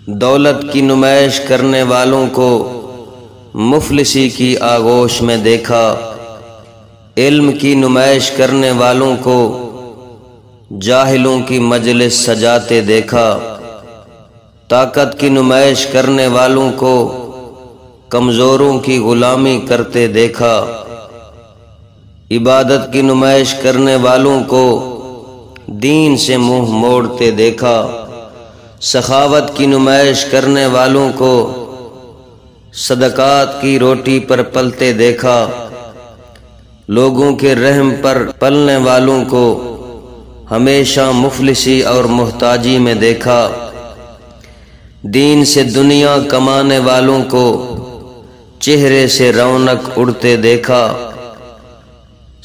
دولت کی نمائش کرنے والوں کو مفلسی کی آغوش میں دیکھا، علم کی نمائش کرنے والوں کو جاہلوں کی مجلس سجاتے دیکھا، طاقت کی نمائش کرنے والوں کو کمزوروں کی غلامی کرتے دیکھا، عبادت کی نمائش کرنے والوں کو دین سے منہ موڑتے دیکھا، سخاوت کی نمائش کرنے والوں کو صدقات کی روٹی پر پلتے دیکھا، لوگوں کے رحم پر پلنے والوں کو ہمیشہ مفلسی اور محتاجی میں دیکھا، دین سے دنیا کمانے والوں کو چہرے سے رونق اڑتے دیکھا،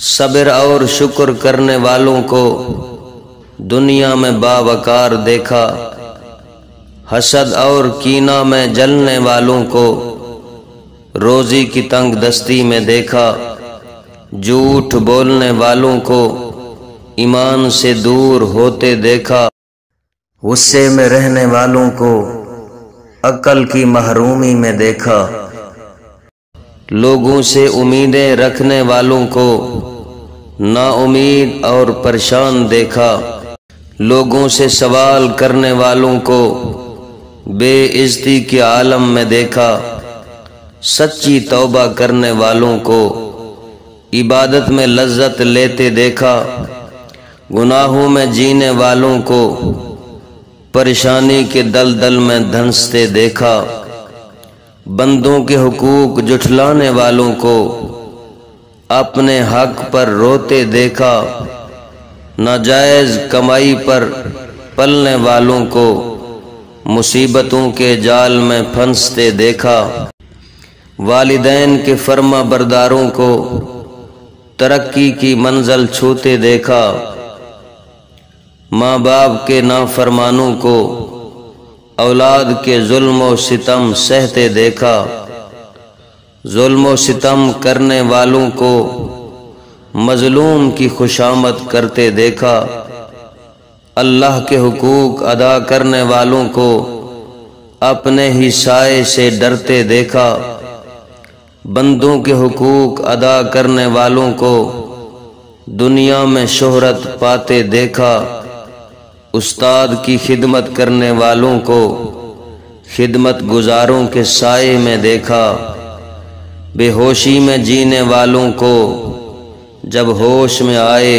صبر اور شکر کرنے والوں کو دنیا میں باوقار دیکھا، حسد اور کینہ میں جلنے والوں کو روزی کی تنگ دستی میں دیکھا، جھوٹ بولنے والوں کو ایمان سے دور ہوتے دیکھا، غصے میں رہنے والوں کو عقل کی محرومی میں دیکھا، لوگوں سے امیدیں رکھنے والوں کو نا امید اور پریشان دیکھا، لوگوں سے سوال کرنے والوں کو بے عزتی کے عالم میں دیکھا، سچی توبہ کرنے والوں کو عبادت میں لذت لیتے دیکھا، گناہوں میں جینے والوں کو پریشانی کے دلدل میں دھنستے دیکھا، بندوں کے حقوق جھٹلانے والوں کو اپنے حق پر روتے دیکھا، ناجائز کمائی پر پلنے والوں کو مصیبتوں کے جال میں پھنستے دیکھا، والدین کے فرما برداروں کو ترقی کی منزل چھوتے دیکھا، ماں باپ کے نافرمانوں کو اولاد کے ظلم و ستم سہتے دیکھا، ظلم و ستم کرنے والوں کو مظلوم کی خوشامد کرتے دیکھا، اللہ کے حقوق ادا کرنے والوں کو اپنے ہی سائے سے ڈرتے دیکھا، بندوں کے حقوق ادا کرنے والوں کو دنیا میں شہرت پاتے دیکھا، استاد کی خدمت کرنے والوں کو خدمت گزاروں کے سائے میں دیکھا، بے ہوشی میں جینے والوں کو جب ہوش میں آئے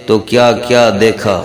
تو کیا کیا دیکھا۔